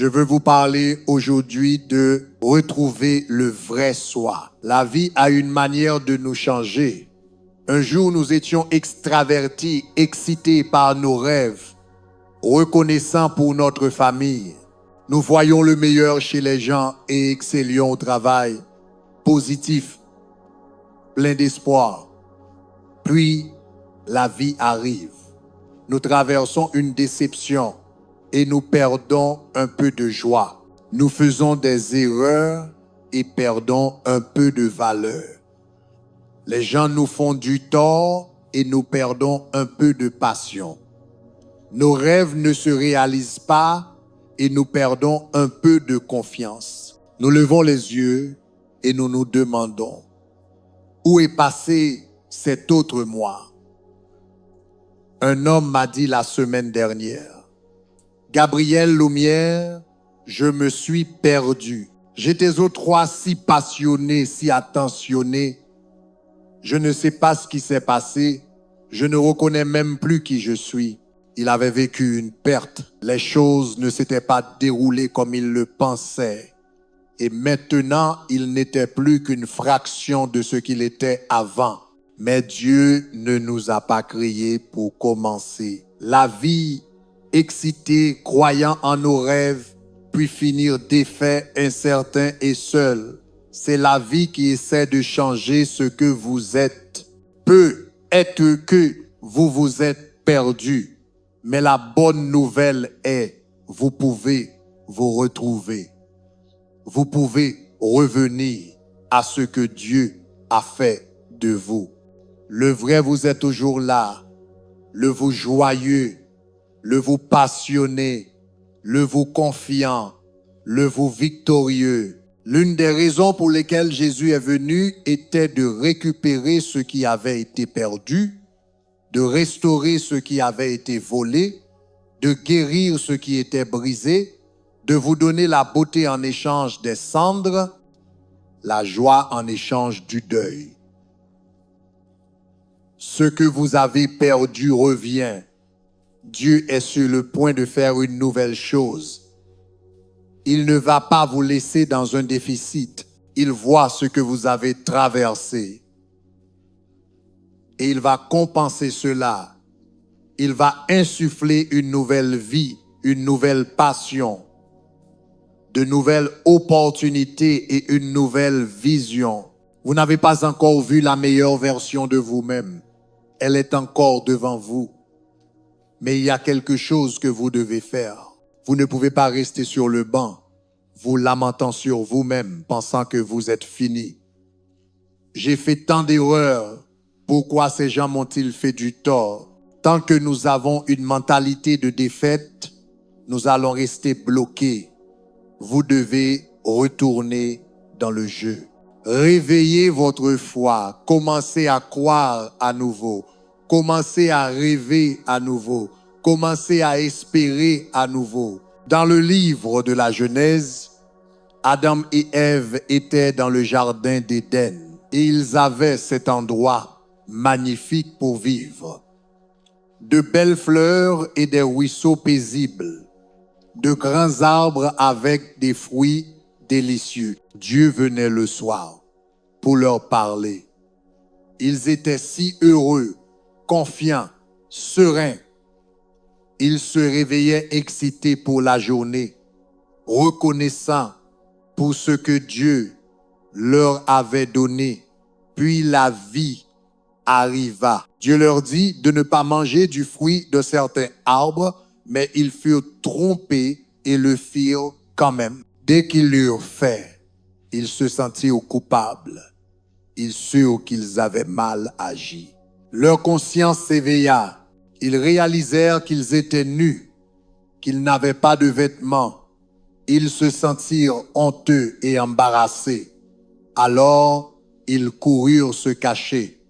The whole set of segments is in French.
Je veux vous parler aujourd'hui de retrouver le vrai soi. La vie a une manière de nous changer. Un jour, nous étions extravertis, excités par nos rêves, reconnaissants pour notre famille. Nous voyions le meilleur chez les gens et excellions au travail, positifs, pleins d'espoir. Puis, la vie arrive. Nous traversons une déception et nous perdons un peu de joie. Nous faisons des erreurs et perdons un peu de valeur. Les gens nous font du tort et nous perdons un peu de passion. Nos rêves ne se réalisent pas et nous perdons un peu de confiance. Nous levons les yeux et nous nous demandons, où est passé cet autre moi? Un homme m'a dit la semaine dernière, Gabriel Lumière, je me suis perdu. J'étais autrefois si passionné, si attentionné. Je ne sais pas ce qui s'est passé. Je ne reconnais même plus qui je suis. Il avait vécu une perte. Les choses ne s'étaient pas déroulées comme il le pensait. Et maintenant, il n'était plus qu'une fraction de ce qu'il était avant. Mais Dieu ne nous a pas créés pour commencer la vie excités, croyant en nos rêves, puis finir défaits, incertains et seuls. C'est la vie qui essaie de changer ce que vous êtes. Peut être que vous vous êtes perdu, mais la bonne nouvelle est, vous pouvez vous retrouver. Vous pouvez revenir à ce que Dieu a fait de vous. Le vrai vous est toujours là, le vous joyeux, le vous passionné, le vous confiant, le vous victorieux. L'une des raisons pour lesquelles Jésus est venu était de récupérer ce qui avait été perdu, de restaurer ce qui avait été volé, de guérir ce qui était brisé, de vous donner la beauté en échange des cendres, la joie en échange du deuil. Ce que vous avez perdu revient. Dieu est sur le point de faire une nouvelle chose. Il ne va pas vous laisser dans un déficit. Il voit ce que vous avez traversé. Et il va compenser cela. Il va insuffler une nouvelle vie, une nouvelle passion, de nouvelles opportunités et une nouvelle vision. Vous n'avez pas encore vu la meilleure version de vous-même. Elle est encore devant vous. Mais il y a quelque chose que vous devez faire. Vous ne pouvez pas rester sur le banc, vous lamentant sur vous-même, pensant que vous êtes fini. J'ai fait tant d'erreurs. Pourquoi ces gens m'ont-ils fait du tort? Tant que nous avons une mentalité de défaite, nous allons rester bloqués. Vous devez retourner dans le jeu. Réveillez votre foi. Commencez à croire à nouveau. Commencez à rêver à nouveau. Commencez à espérer à nouveau. Dans le livre de la Genèse, Adam et Ève étaient dans le jardin d'Éden et ils avaient cet endroit magnifique pour vivre. De belles fleurs et des ruisseaux paisibles, de grands arbres avec des fruits délicieux. Dieu venait le soir pour leur parler. Ils étaient si heureux, confiants, sereins. Ils se réveillaient excités pour la journée, reconnaissants pour ce que Dieu leur avait donné. Puis la vie arriva. Dieu leur dit de ne pas manger du fruit de certains arbres, mais ils furent trompés et le firent quand même. Dès qu'ils l'eurent fait, ils se sentirent coupables. Ils surent qu'ils avaient mal agi. Leur conscience s'éveilla. Ils réalisèrent qu'ils étaient nus, qu'ils n'avaient pas de vêtements. Ils se sentirent honteux et embarrassés. Alors, ils coururent se cacher,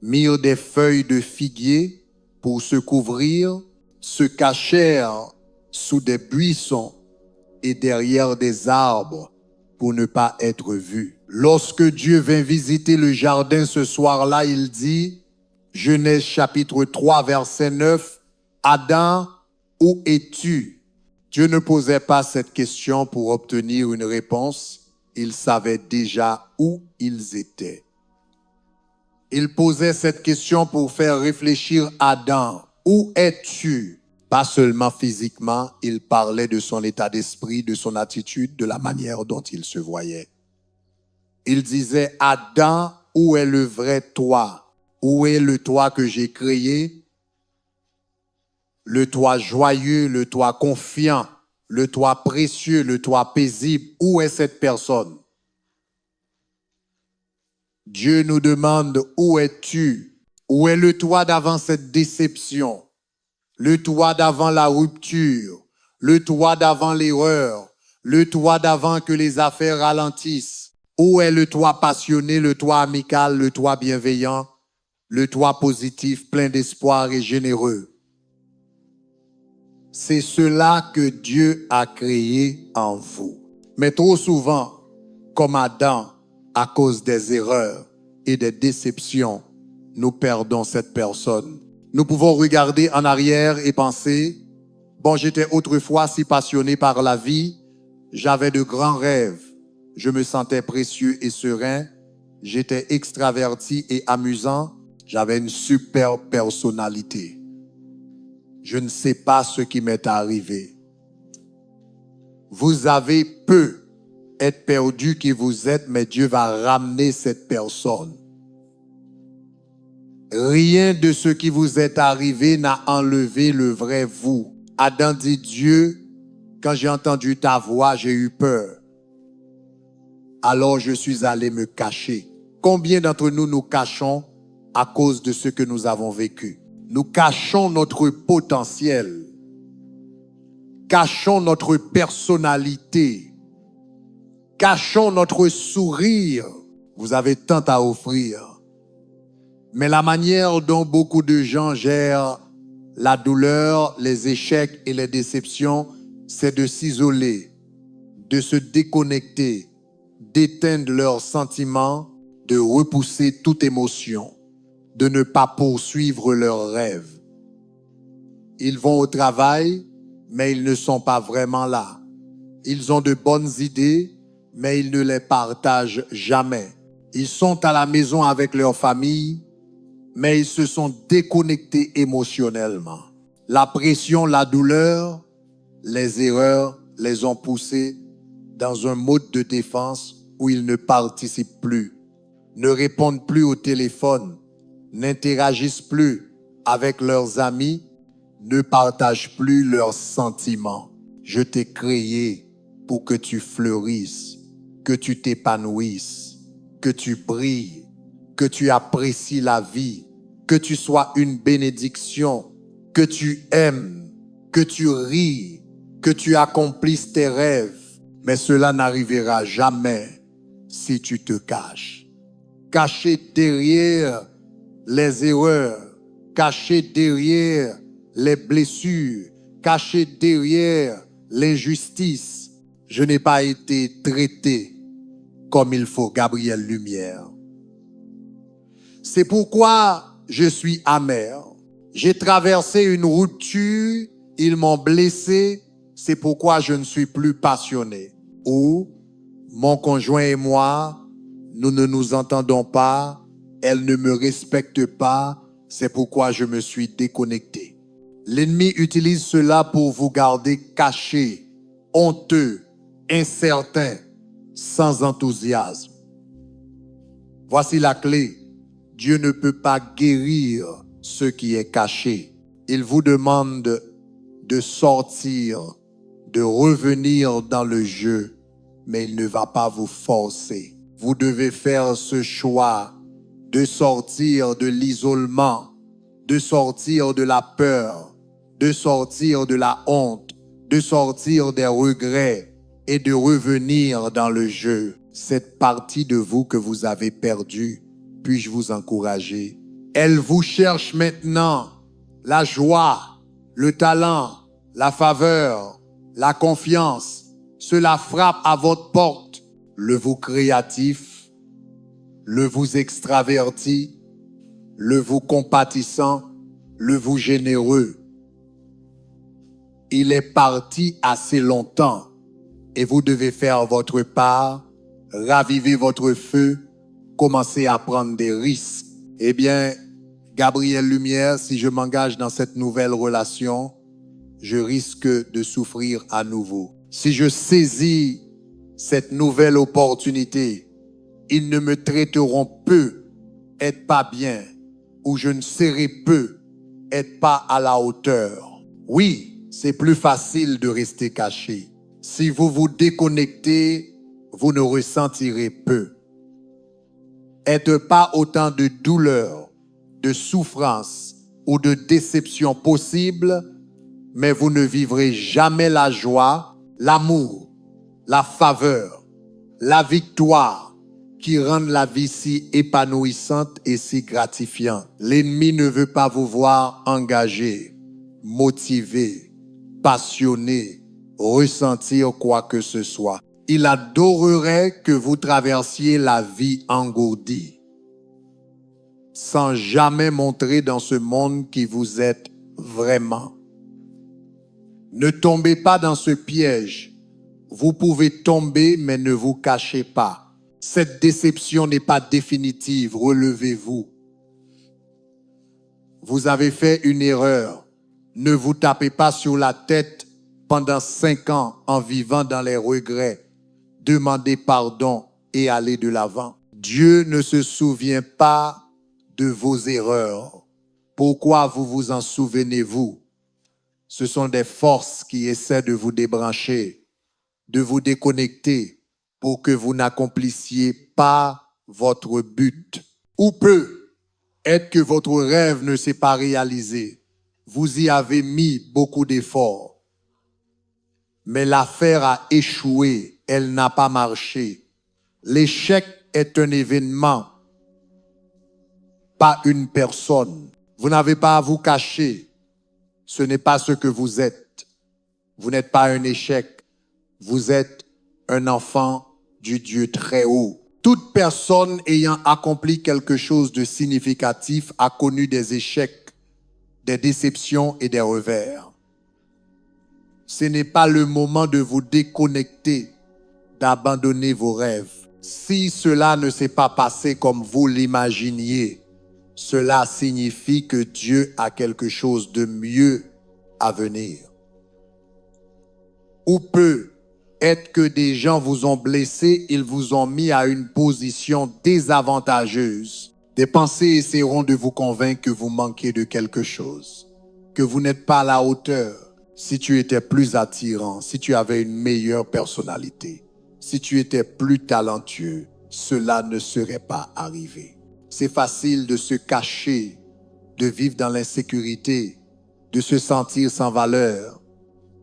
mirent des feuilles de figuier pour se couvrir, se cachèrent sous des buissons et derrière des arbres pour ne pas être vus. Lorsque Dieu vint visiter le jardin ce soir-là, il dit, Genèse chapitre 3, verset 9, « Adam, où es-tu? Dieu ne posait pas cette question pour obtenir une réponse. Il savait déjà où ils étaient. Il posait cette question pour faire réfléchir Adam. Où es-tu? Pas seulement physiquement, il parlait de son état d'esprit, de son attitude, de la manière dont il se voyait. Il disait, Adam, où est le vrai toi? Où est le toi que j'ai créé? Le toi joyeux, le toi confiant, le toi précieux, le toi paisible. Où est cette personne? Dieu nous demande, où es-tu? Où est le toi d'avant cette déception? Le toi d'avant la rupture? Le toi d'avant l'erreur? Le toi d'avant que les affaires ralentissent? Où est le toi passionné, le toi amical, le toi bienveillant, le toi positif, plein d'espoir et généreux? C'est cela que Dieu a créé en vous. Mais trop souvent, comme Adam, à cause des erreurs et des déceptions, nous perdons cette personne. Nous pouvons regarder en arrière et penser, bon, j'étais autrefois si passionné par la vie, j'avais de grands rêves, je me sentais précieux et serein, j'étais extraverti et amusant, j'avais une super personnalité. Je ne sais pas ce qui m'est arrivé. Vous avez peu être perdu qui vous êtes, mais Dieu va ramener cette personne. Rien de ce qui vous est arrivé n'a enlevé le vrai vous. Adam dit, Dieu, quand j'ai entendu ta voix, j'ai eu peur. Alors je suis allé me cacher. Combien d'entre nous nous cachons à cause de ce que nous avons vécu? Nous cachons notre potentiel. Cachons notre personnalité. Cachons notre sourire. Vous avez tant à offrir. Mais la manière dont beaucoup de gens gèrent la douleur, les échecs et les déceptions, c'est de s'isoler, de se déconnecter, d'éteindre leurs sentiments, de repousser toute émotion, de ne pas poursuivre leurs rêves. Ils vont au travail, mais ils ne sont pas vraiment là. Ils ont de bonnes idées, mais ils ne les partagent jamais. Ils sont à la maison avec leur famille, mais ils se sont déconnectés émotionnellement. La pression, la douleur, les erreurs les ont poussés dans un mode de défense où ils ne participent plus, ne répondent plus au téléphone, n'interagissent plus avec leurs amis, ne partagent plus leurs sentiments. Je t'ai créé pour que tu fleurisses, que tu t'épanouisses, que tu brilles, que tu apprécies la vie, que tu sois une bénédiction, que tu aimes, que tu ris, que tu accomplisses tes rêves. Mais cela n'arrivera jamais si tu te caches. Caché derrière les erreurs, caché derrière les blessures, caché derrière l'injustice. Je n'ai pas été traité comme il faut, Gabriel Lumière. C'est pourquoi je suis amer. J'ai traversé une rupture, ils m'ont blessé, c'est pourquoi je ne suis plus passionné. Ou mon conjoint et moi, nous ne nous entendons pas, elle ne me respecte pas, c'est pourquoi je me suis déconnecté. L'ennemi utilise cela pour vous garder caché, honteux, incertain, sans enthousiasme. Voici la clé. Dieu ne peut pas guérir ce qui est caché. Il vous demande de sortir, de revenir dans le jeu, mais il ne va pas vous forcer. Vous devez faire ce choix de sortir de l'isolement, de sortir de la peur, de sortir de la honte, de sortir des regrets et de revenir dans le jeu. Cette partie de vous que vous avez perdue, puis-je vous encourager? Elle vous cherche maintenant. La joie, le talent, la faveur, la confiance, cela frappe à votre porte. Le vous créatif, le vous extraverti, le vous compatissant, le vous généreux. Il est parti assez longtemps et vous devez faire votre part, raviver votre feu, commencer à prendre des risques. Eh bien, Gabriel Lumière, si je m'engage dans cette nouvelle relation, je risque de souffrir à nouveau. Si je saisis cette nouvelle opportunité, ils ne me traiteront peu, être pas bien, ou je ne serai peu, être pas à la hauteur. Oui, c'est plus facile de rester caché. Si vous vous déconnectez, vous ne ressentirez peu. Être pas autant de douleur, de souffrance ou de déception possible, mais vous ne vivrez jamais la joie, l'amour, la faveur, la victoire qui rendent la vie si épanouissante et si gratifiante. L'ennemi ne veut pas vous voir engagé, motivé, passionné, ressentir quoi que ce soit. Il adorerait que vous traversiez la vie engourdie, sans jamais montrer dans ce monde qui vous êtes vraiment. Ne tombez pas dans ce piège. Vous pouvez tomber, mais ne vous cachez pas. Cette déception n'est pas définitive. Relevez-vous. Vous avez fait une erreur. Ne vous tapez pas sur la tête pendant 5 ans en vivant dans les regrets. Demandez pardon et allez de l'avant. Dieu ne se souvient pas de vos erreurs. Pourquoi vous en souvenez-vous? Ce sont des forces qui essaient de vous débrancher, de vous déconnecter pour que vous n'accomplissiez pas votre but. Ou peut-être que votre rêve ne s'est pas réalisé. Vous y avez mis beaucoup d'efforts. Mais l'affaire a échoué, elle n'a pas marché. L'échec est un événement, pas une personne. Vous n'avez pas à vous cacher. Ce n'est pas ce que vous êtes. Vous n'êtes pas un échec. Vous êtes un enfant du Dieu très haut. Toute personne ayant accompli quelque chose de significatif a connu des échecs, des déceptions et des revers. Ce n'est pas le moment de vous déconnecter, d'abandonner vos rêves. Si cela ne s'est pas passé comme vous l'imaginiez, cela signifie que Dieu a quelque chose de mieux à venir. Ou peut-être que des gens vous ont blessé, ils vous ont mis à une position désavantageuse. Des pensées essaieront de vous convaincre que vous manquez de quelque chose, que vous n'êtes pas à la hauteur. Si tu étais plus attirant, si tu avais une meilleure personnalité, si tu étais plus talentueux, cela ne serait pas arrivé. C'est facile de se cacher, de vivre dans l'insécurité, de se sentir sans valeur.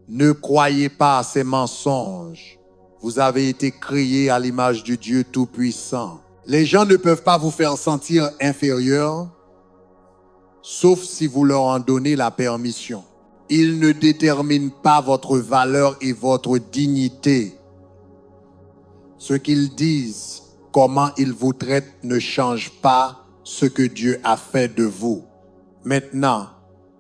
Ne croyez pas à ces mensonges. Vous avez été créés à l'image du Dieu Tout-Puissant. Les gens ne peuvent pas vous faire sentir inférieur, sauf si vous leur en donnez la permission. Ils ne déterminent pas votre valeur et votre dignité. Ce qu'ils disent, comment ils vous traitent ne change pas ce que Dieu a fait de vous. Maintenant,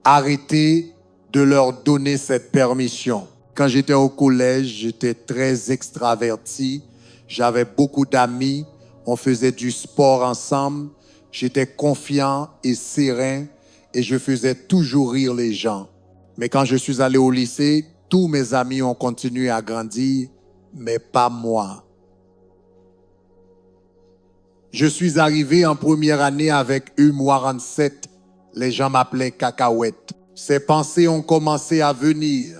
arrêtez de leur donner cette permission. Quand j'étais au collège, j'étais très extraverti. J'avais beaucoup d'amis. On faisait du sport ensemble. J'étais confiant et serein et je faisais toujours rire les gens. Mais quand je suis allé au lycée, tous mes amis ont continué à grandir, mais pas moi. Je suis arrivé en première année avec U47. Les gens m'appelaient Cacahuète. Ces pensées ont commencé à venir.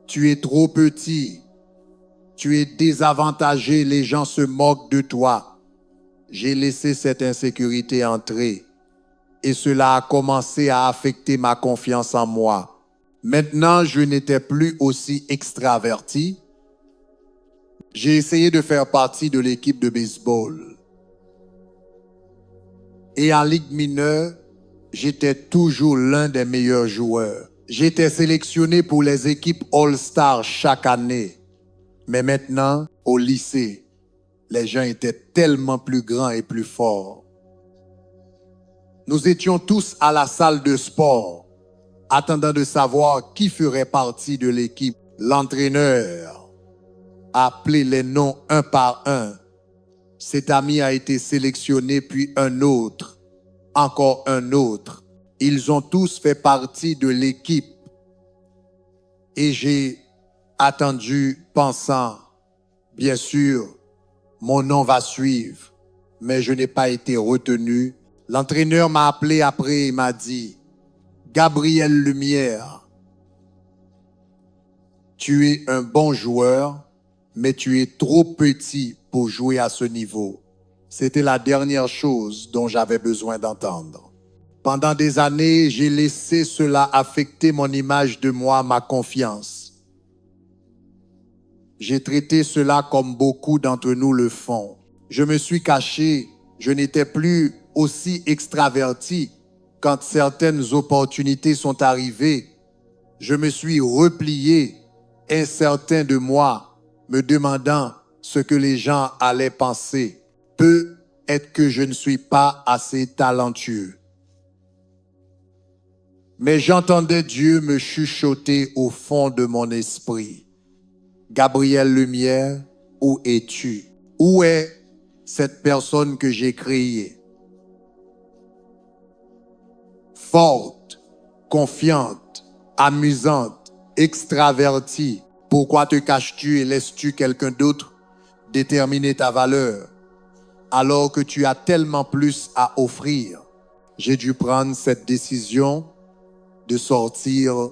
Tu es trop petit. Tu es désavantagé. Les gens se moquent de toi. J'ai laissé cette insécurité entrer. Et cela a commencé à affecter ma confiance en moi. Maintenant, je n'étais plus aussi extraverti. J'ai essayé de faire partie de l'équipe de baseball. Et en Ligue mineure, j'étais toujours l'un des meilleurs joueurs. J'étais sélectionné pour les équipes All-Star chaque année. Mais maintenant, au lycée, les gens étaient tellement plus grands et plus forts. Nous étions tous à la salle de sport. attendant de savoir qui ferait partie de l'équipe. L'entraîneur a appelé les noms un par un. Cet ami a été sélectionné, puis un autre, encore un autre. Ils ont tous fait partie de l'équipe. Et j'ai attendu, pensant, bien sûr, mon nom va suivre, mais je n'ai pas été retenu. L'entraîneur m'a appelé après et m'a dit, Gabriel Lumière, tu es un bon joueur, mais tu es trop petit pour jouer à ce niveau. C'était la dernière chose dont j'avais besoin d'entendre. Pendant des années, j'ai laissé cela affecter mon image de moi, ma confiance. J'ai traité cela comme beaucoup d'entre nous le font. Je me suis caché, je n'étais plus aussi extraverti. Quand certaines opportunités sont arrivées, je me suis replié, incertain de moi, me demandant ce que les gens allaient penser. Peut-être que je ne suis pas assez talentueux. Mais j'entendais Dieu me chuchoter au fond de mon esprit. Gabriel Lumière, où es-tu? Où est cette personne que j'ai créée? Forte, confiante, amusante, extravertie. Pourquoi te caches-tu et laisses-tu quelqu'un d'autre déterminer ta valeur alors que tu as tellement plus à offrir? J'ai dû prendre cette décision de sortir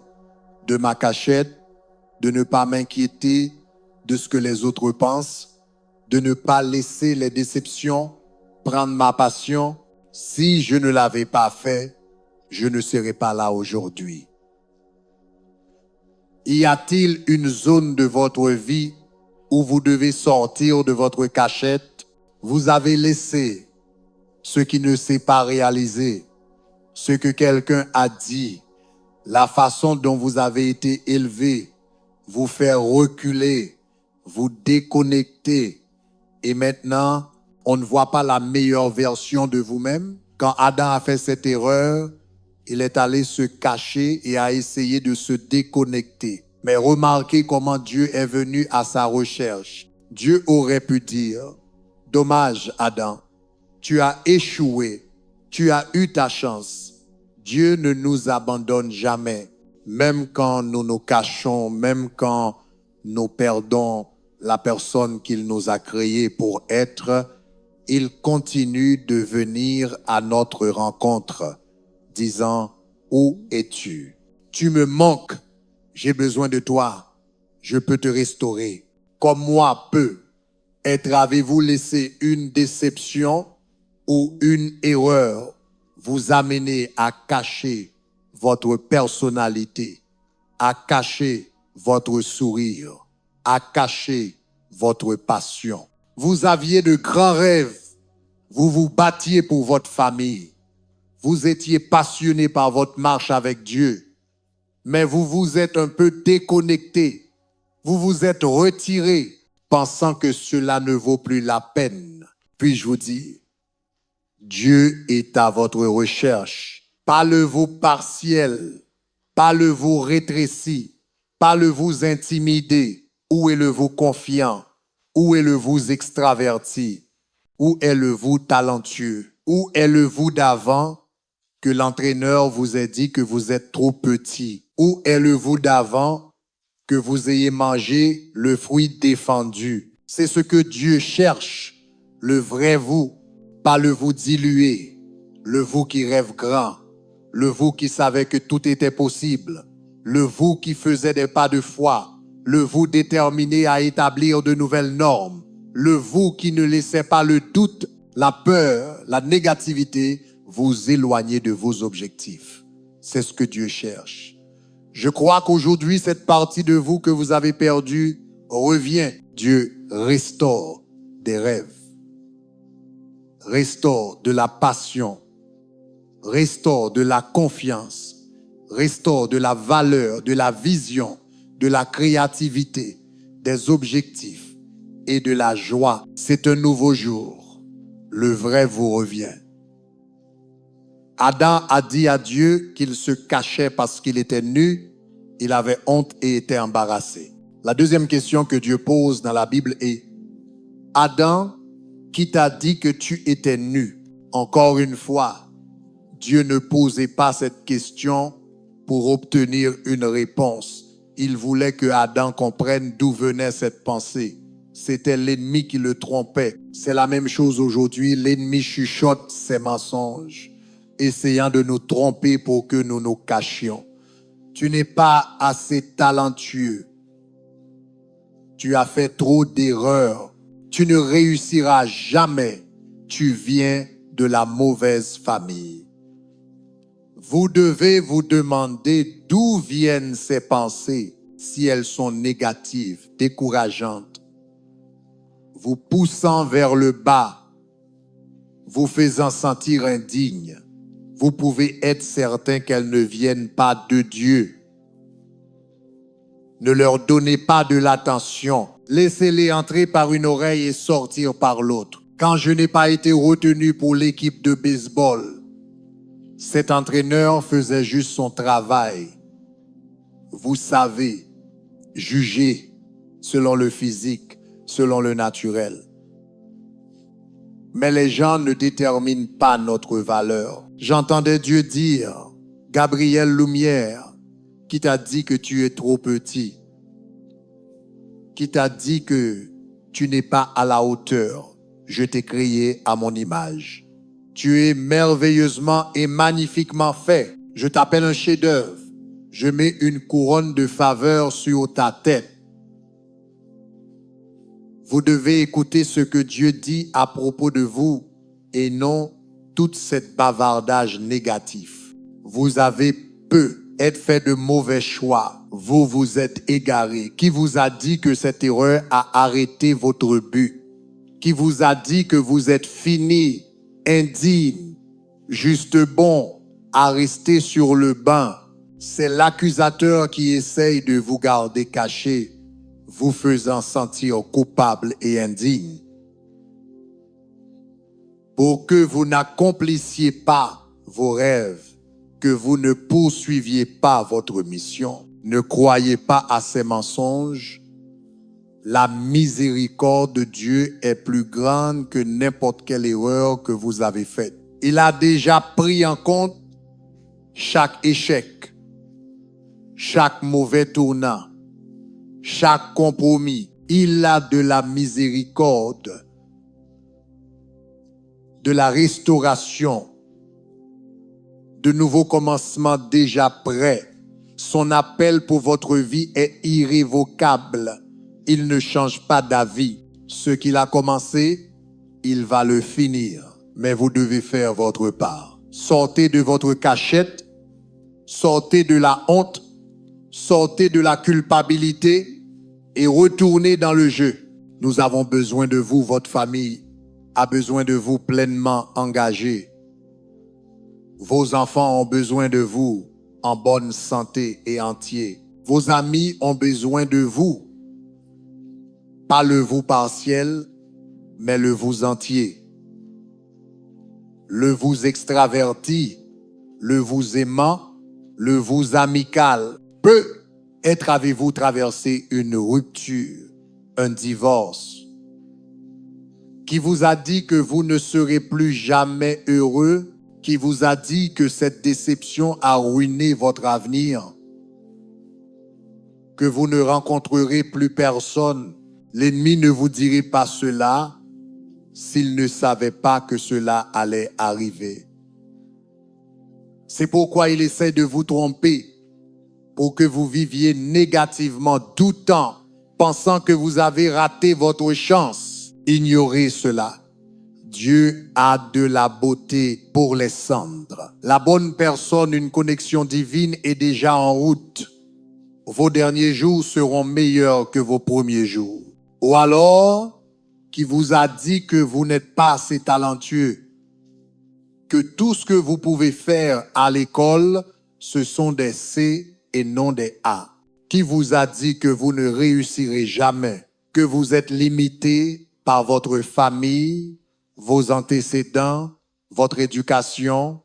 de ma cachette, de ne pas m'inquiéter de ce que les autres pensent, de ne pas laisser les déceptions prendre ma passion. Si je ne l'avais pas fait, je ne serais pas là aujourd'hui. Y a-t-il une zone de votre vie où vous devez sortir de votre cachette? Vous avez laissé ce qui ne s'est pas réalisé, ce que quelqu'un a dit, la façon dont vous avez été élevé, vous faire reculer, vous déconnecter. Et maintenant, on ne voit pas la meilleure version de vous-même. Quand Adam a fait cette erreur, il est allé se cacher et a essayé de se déconnecter. Mais remarquez comment Dieu est venu à sa recherche. Dieu aurait pu dire, dommage Adam, tu as échoué, tu as eu ta chance. Dieu ne nous abandonne jamais, même quand nous nous cachons, même quand nous perdons la personne qu'il nous a créée pour être, il continue de venir à notre rencontre, disant, où es-tu? Tu me manques, j'ai besoin de toi, je peux te restaurer. Comme moi peux. Être avez-vous laissé une déception ou une erreur vous amener à cacher votre personnalité, à cacher votre sourire, à cacher votre passion? Vous aviez de grands rêves, vous vous battiez pour votre famille, vous étiez passionné par votre marche avec Dieu, mais vous vous êtes un peu déconnecté, vous vous êtes retiré, pensant que cela ne vaut plus la peine. Puis-je vous dire, Dieu est à votre recherche. Pas le vous partiel, pas le vous rétréci, pas le vous intimidé. Où est le vous confiant? Où est le vous extraverti? Où est le vous talentueux? Où est le vous d'avant que l'entraîneur vous ait dit que vous êtes trop petit? Où est le vous d'avant que vous ayez mangé le fruit défendu? C'est ce que Dieu cherche, le vrai vous, pas le vous dilué, le vous qui rêve grand, le vous qui savait que tout était possible, le vous qui faisait des pas de foi, le vous déterminé à établir de nouvelles normes, le vous qui ne laissait pas le doute, la peur, la négativité vous éloigner de vos objectifs. C'est ce que Dieu cherche. Je crois qu'aujourd'hui, cette partie de vous que vous avez perdue revient. Dieu restaure des rêves, restaure de la passion, restaure de la confiance, restaure de la valeur, de la vision, de la créativité, des objectifs et de la joie. C'est un nouveau jour. Le vrai vous revient. Adam a dit à Dieu qu'il se cachait parce qu'il était nu, il avait honte et était embarrassé. La deuxième question que Dieu pose dans la Bible est, Adam, qui t'a dit que tu étais nu? Encore une fois, Dieu ne posait pas cette question pour obtenir une réponse. Il voulait que Adam comprenne d'où venait cette pensée. C'était l'ennemi qui le trompait. C'est la même chose aujourd'hui. L'ennemi chuchote ses mensonges, essayant de nous tromper pour que nous nous cachions. Tu n'es pas assez talentueux. Tu as fait trop d'erreurs. Tu ne réussiras jamais. Tu viens de la mauvaise famille. Vous devez vous demander d'où viennent ces pensées si elles sont négatives, décourageantes, vous poussant vers le bas, vous faisant sentir indigne. Vous pouvez être certain qu'elles ne viennent pas de Dieu. Ne leur donnez pas de l'attention. Laissez-les entrer par une oreille et sortir par l'autre. Quand je n'ai pas été retenu pour l'équipe de baseball, cet entraîneur faisait juste son travail. Vous savez, juger selon le physique, selon le naturel. Mais les gens ne déterminent pas notre valeur. J'entendais Dieu dire, Gabriel Lumière, qui t'a dit que tu es trop petit, qui t'a dit que tu n'es pas à la hauteur. Je t'ai créé à mon image. Tu es merveilleusement et magnifiquement fait. Je t'appelle un chef-d'œuvre. Je mets une couronne de faveur sur ta tête. Vous devez écouter ce que Dieu dit à propos de vous et non toute cette bavardage négatif. Vous avez peut-être fait de mauvais choix. Vous vous êtes égaré. Qui vous a dit que cette erreur a arrêté votre but? Qui vous a dit que vous êtes fini, indigne, juste bon, à rester sur le banc? C'est l'accusateur qui essaye de vous garder caché, vous faisant sentir coupable et indigne. Pour que vous n'accomplissiez pas vos rêves, que vous ne poursuiviez pas votre mission, ne croyez pas à ces mensonges. La miséricorde de Dieu est plus grande que n'importe quelle erreur que vous avez faite. Il a déjà pris en compte chaque échec, chaque mauvais tournant, chaque compromis. Il a de la miséricorde, de la restauration, de nouveaux commencements déjà prêts. Son appel pour votre vie est irrévocable. Il ne change pas d'avis. Ce qu'il a commencé, il va le finir. Mais vous devez faire votre part. Sortez de votre cachette, sortez de la honte, sortez de la culpabilité et retournez dans le jeu. Nous avons besoin de vous, votre famille a besoin de vous pleinement engagés. Vos enfants ont besoin de vous en bonne santé et entier. Vos amis ont besoin de vous. Pas le vous partiel, mais le vous entier. Le vous extraverti, le vous aimant, le vous amical. Peut-être avez-vous traversé une rupture, un divorce, qui vous a dit que vous ne serez plus jamais heureux, qui vous a dit que cette déception a ruiné votre avenir, que vous ne rencontrerez plus personne. L'ennemi ne vous dirait pas cela s'il ne savait pas que cela allait arriver. C'est pourquoi il essaie de vous tromper pour que vous viviez négativement, doutant, pensant que vous avez raté votre chance. Ignorez cela. Dieu a de la beauté pour les cendres. La bonne personne, une connexion divine est déjà en route. Vos derniers jours seront meilleurs que vos premiers jours. Ou alors, qui vous a dit que vous n'êtes pas assez talentueux, que tout ce que vous pouvez faire à l'école, ce sont des C et non des A. Qui vous a dit que vous ne réussirez jamais, que vous êtes limité par votre famille, vos antécédents, votre éducation,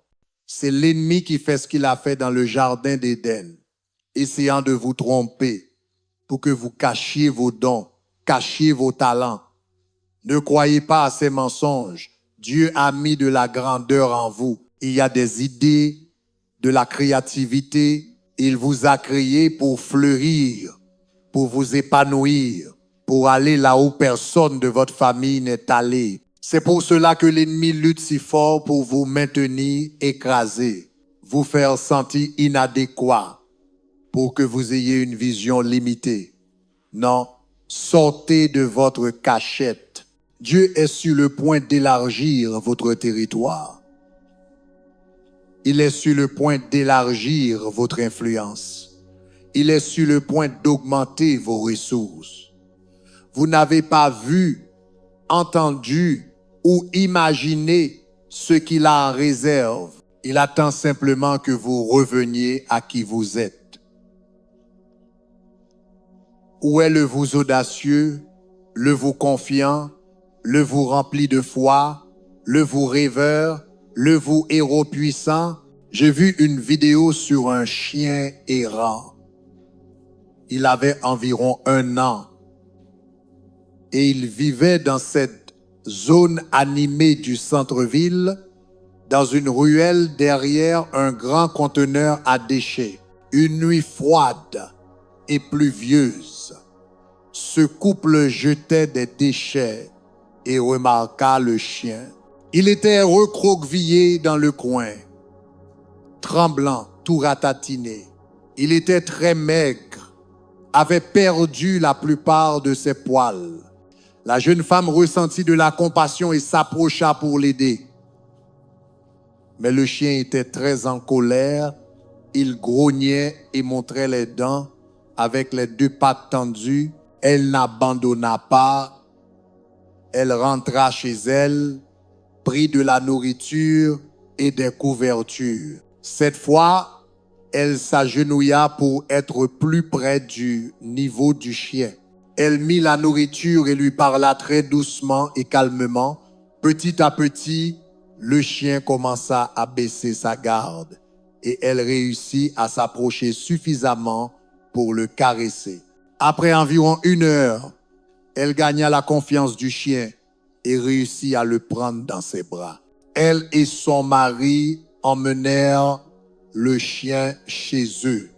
C'est l'ennemi qui fait ce qu'il a fait dans le jardin d'Éden, essayant de vous tromper pour que vous cachiez vos dons, cachiez vos talents. Ne croyez pas à ces mensonges. Dieu a mis de la grandeur en vous. Il y a des idées, de la créativité. Il vous a créé pour fleurir, pour vous épanouir, pour aller là où personne de votre famille n'est allé. C'est pour cela que l'ennemi lutte si fort pour vous maintenir écrasé, vous faire sentir inadéquat, pour que vous ayez une vision limitée. Non, sortez de votre cachette. Dieu est sur le point d'élargir votre territoire. Il est sur le point d'élargir votre influence. Il est sur le point d'augmenter vos ressources. Vous n'avez pas vu, entendu ou imaginé ce qu'il a en réserve. Il attend simplement que vous reveniez à qui vous êtes. Où est le vous audacieux, le vous confiant, le vous rempli de foi, le vous rêveur, le vous héros puissant? J'ai vu une vidéo sur un chien errant. Il avait environ 1 an et il vivait dans cette zone animée du centre-ville, dans une ruelle derrière un grand conteneur à déchets. Une nuit froide et pluvieuse, ce couple jetait des déchets et remarqua le chien. Il était recroquevillé dans le coin, tremblant, tout ratatiné. Il était très maigre, avait perdu la plupart de ses poils. La jeune femme ressentit de la compassion et s'approcha pour l'aider. Mais le chien était très en colère. Il grognait et montrait les dents avec les 2 pattes tendues. Elle n'abandonna pas. Elle rentra chez elle, prit de la nourriture et des couvertures. Cette fois, elle s'agenouilla pour être plus près du niveau du chien. Elle mit la nourriture et lui parla très doucement et calmement. Petit à petit, le chien commença à baisser sa garde et elle réussit à s'approcher suffisamment pour le caresser. Après environ 1 heure, elle gagna la confiance du chien et réussit à le prendre dans ses bras. Elle et son mari emmenèrent le chien chez eux.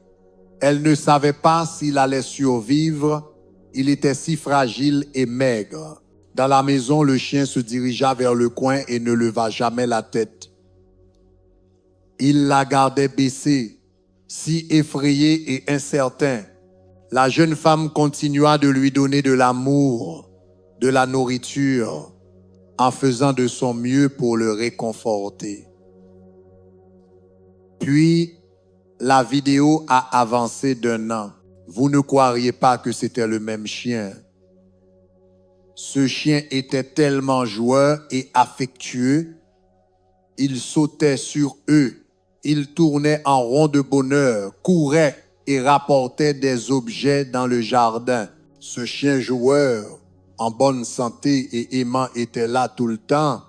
Elle ne savait pas s'il allait survivre. Il était si fragile et maigre. Dans la maison, le chien se dirigea vers le coin et ne leva jamais la tête. Il la gardait baissée, si effrayé et incertain. La jeune femme continua de lui donner de l'amour, de la nourriture, en faisant de son mieux pour le réconforter. Puis, la vidéo a avancé d'1 an. Vous ne croiriez pas que c'était le même chien. Ce chien était tellement joueur et affectueux. Il sautait sur eux. Il tournait en rond de bonheur, courait et rapportait des objets dans le jardin. Ce chien joueur, en bonne santé et aimant, était là tout le temps.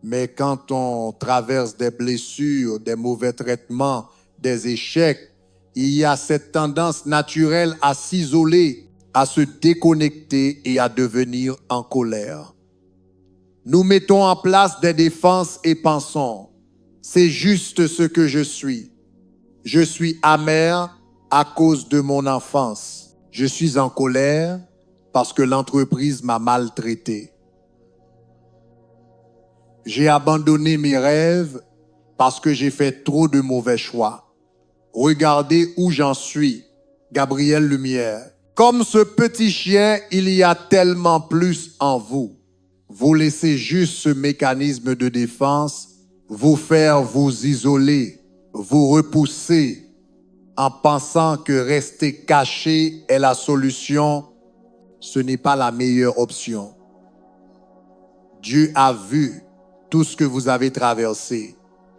Mais quand on traverse des blessures, des mauvais traitements, des échecs, il y a cette tendance naturelle à s'isoler, à se déconnecter et à devenir en colère. Nous mettons en place des défenses et pensons, c'est juste ce que je suis. Je suis amer à cause de mon enfance. Je suis en colère parce que l'entreprise m'a maltraité. J'ai abandonné mes rêves parce que j'ai fait trop de mauvais choix. Regardez où j'en suis, Gabriel Lumière. Comme ce petit chien, il y a tellement plus en vous. Vous laissez juste ce mécanisme de défense vous faire vous isoler, vous repousser en pensant que rester caché est la solution. Ce n'est pas la meilleure option. Dieu a vu tout ce que vous avez traversé,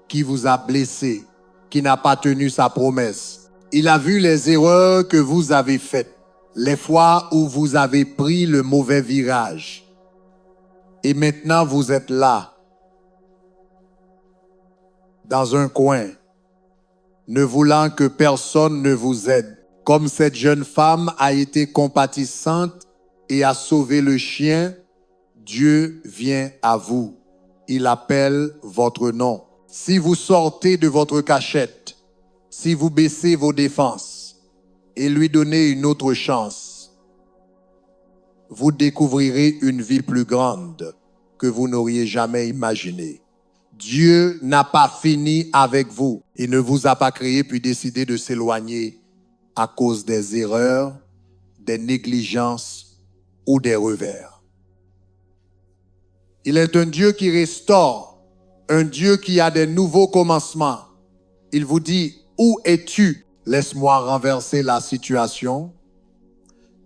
qui vous a blessé, qui n'a pas tenu sa promesse. Il a vu les erreurs que vous avez faites, les fois où vous avez pris le mauvais virage. Et maintenant, vous êtes là. dans un coin, ne voulant que personne ne vous aide. Comme cette jeune femme a été compatissante et a sauvé le chien, Dieu vient à vous. Il appelle votre nom. Si vous sortez de votre cachette, si vous baissez vos défenses et lui donnez une autre chance, vous découvrirez une vie plus grande que vous n'auriez jamais imaginée. Dieu n'a pas fini avec vous. Il ne vous a pas créé puis décidé de s'éloigner à cause des erreurs, des négligences ou des revers. Il est un Dieu qui restaure, un Dieu qui a des nouveaux commencements. Il vous dit, où es-tu? Laisse-moi renverser la situation.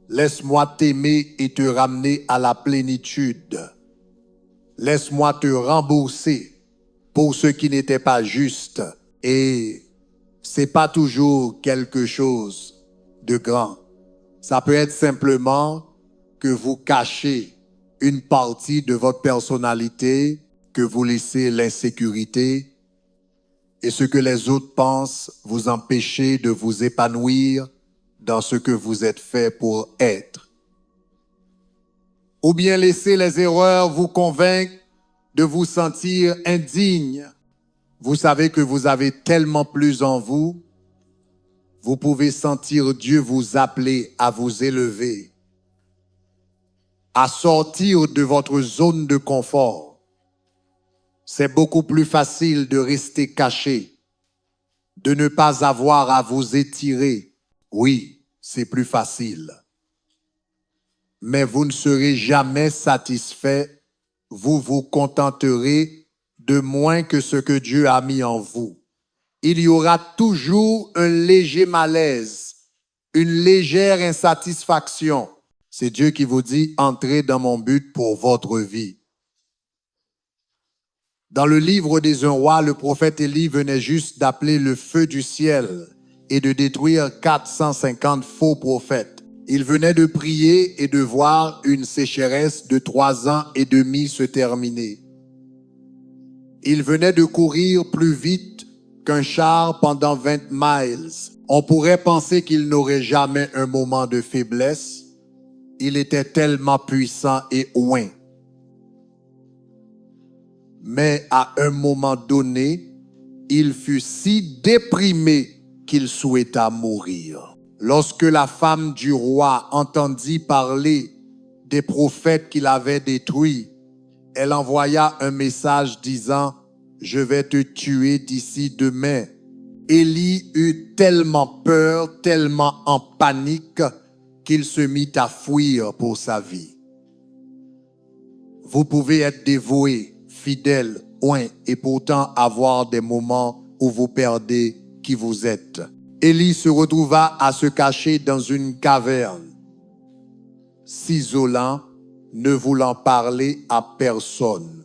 Laisse-moi t'aimer et te ramener à la plénitude. Laisse-moi te rembourser pour ce qui n'était pas juste. Et c'est pas toujours quelque chose de grand. Ça peut être simplement que vous cachez une partie de votre personnalité, que vous laissez l'insécurité et ce que les autres pensent vous empêcher de vous épanouir dans ce que vous êtes fait pour être. Ou bien laisser les erreurs vous convaincre de vous sentir indigne. Vous savez que vous avez tellement plus en vous. Vous pouvez sentir Dieu vous appeler à vous élever, à sortir de votre zone de confort. C'est beaucoup plus facile de rester caché, de ne pas avoir à vous étirer. Oui, c'est plus facile. Mais vous ne serez jamais satisfait. Vous vous contenterez de moins que ce que Dieu a mis en vous. Il y aura toujours un léger malaise, une légère insatisfaction. C'est Dieu qui vous dit, entrez dans mon but pour votre vie. Dans le livre des Un roi, le prophète Élie venait juste d'appeler le feu du ciel et de détruire 450 faux prophètes. Il venait de prier et de voir une sécheresse de 3 ans et demi se terminer. Il venait de courir plus vite qu'un char pendant 20 miles. On pourrait penser qu'il n'aurait jamais un moment de faiblesse. Il était tellement puissant et oint. Mais à un moment donné, il fut si déprimé qu'il souhaita mourir. Lorsque la femme du roi entendit parler des prophètes qu'il avait détruits, elle envoya un message disant « Je vais te tuer d'ici demain ». Élie eut tellement peur, tellement en panique, qu'il se mit à fuir pour sa vie. Vous pouvez être dévoué, fidèle, oint et pourtant avoir des moments où vous perdez qui vous êtes. Élie se retrouva à se cacher dans une caverne, s'isolant, ne voulant parler à personne.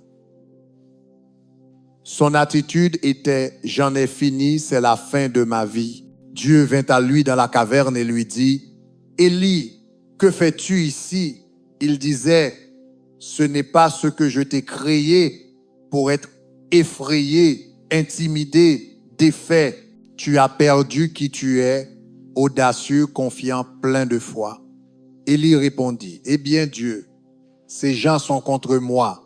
Son attitude était « J'en ai fini, c'est la fin de ma vie ». Dieu vint à lui dans la caverne et lui dit « Élie, que fais-tu ici ?» Il disait « Ce n'est pas ce que je t'ai créé pour être effrayé, intimidé, défait. Tu as perdu qui tu es, audacieux, confiant, plein de foi. » Élie répondit « Eh bien Dieu, ces gens sont contre moi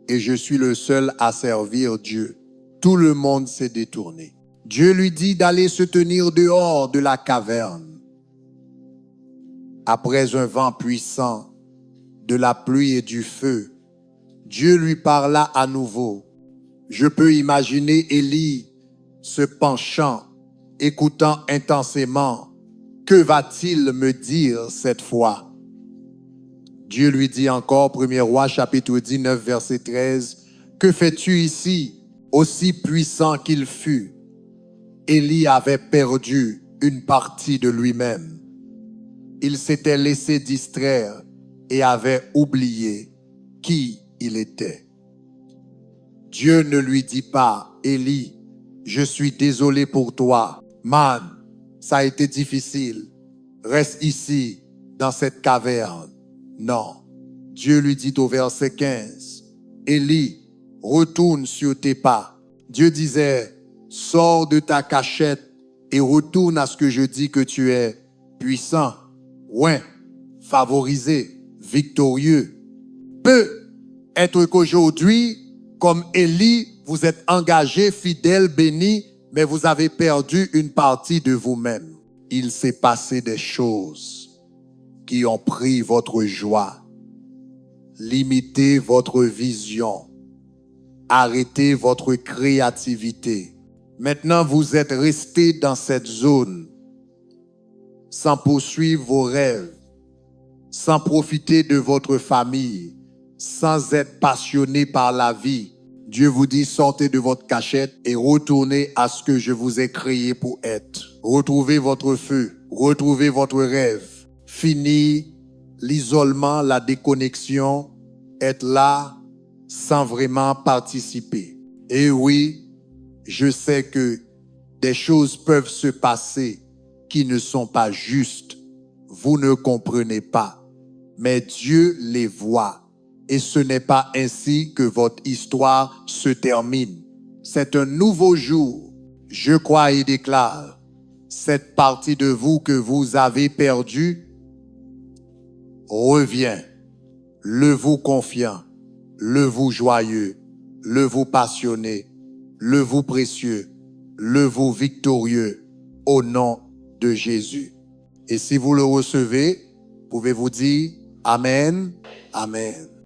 et je suis le seul à servir Dieu. Tout le monde s'est détourné. » Dieu lui dit d'aller se tenir dehors de la caverne. Après un vent puissant, de la pluie et du feu, Dieu lui parla à nouveau. Je peux imaginer Élie se penchant, écoutant intensément. Que va-t-il me dire cette fois? Dieu lui dit encore, 1er Roi, chapitre 19, verset 13, « Que fais-tu ici, aussi puissant qu'il fut? » Élie avait perdu une partie de lui-même. Il s'était laissé distraire et avait oublié qui il était. Dieu ne lui dit pas, « Élie, je suis désolé pour toi. Man, ça a été difficile. Reste ici, dans cette caverne. » Non. Dieu lui dit au verset 15, « Élie, retourne sur tes pas. » Dieu disait, Sors de ta cachette et retourne à ce que je dis que tu es puissant, ouais, favorisé, victorieux. Peut être qu'aujourd'hui, comme Élie, vous êtes engagé, fidèle, béni, mais vous avez perdu une partie de vous-même. Il s'est passé des choses qui ont pris votre joie, limité votre vision, arrêté votre créativité. Maintenant, vous êtes resté dans cette zone sans poursuivre vos rêves, sans profiter de votre famille, sans être passionné par la vie. Dieu vous dit, sortez de votre cachette et retournez à ce que je vous ai créé pour être. Retrouvez votre feu, retrouvez votre rêve. Fini l'isolement, la déconnexion, être là sans vraiment participer. Et oui, je sais que des choses peuvent se passer qui ne sont pas justes. Vous ne comprenez pas, mais Dieu les voit. Et ce n'est pas ainsi que votre histoire se termine. C'est un nouveau jour. Je crois et déclare, cette partie de vous que vous avez perdue revient. Le vous confiant, le vous joyeux, le vous passionné, le vous précieux, le vous victorieux, au nom de Jésus. Et si vous le recevez, pouvez-vous dire Amen, Amen.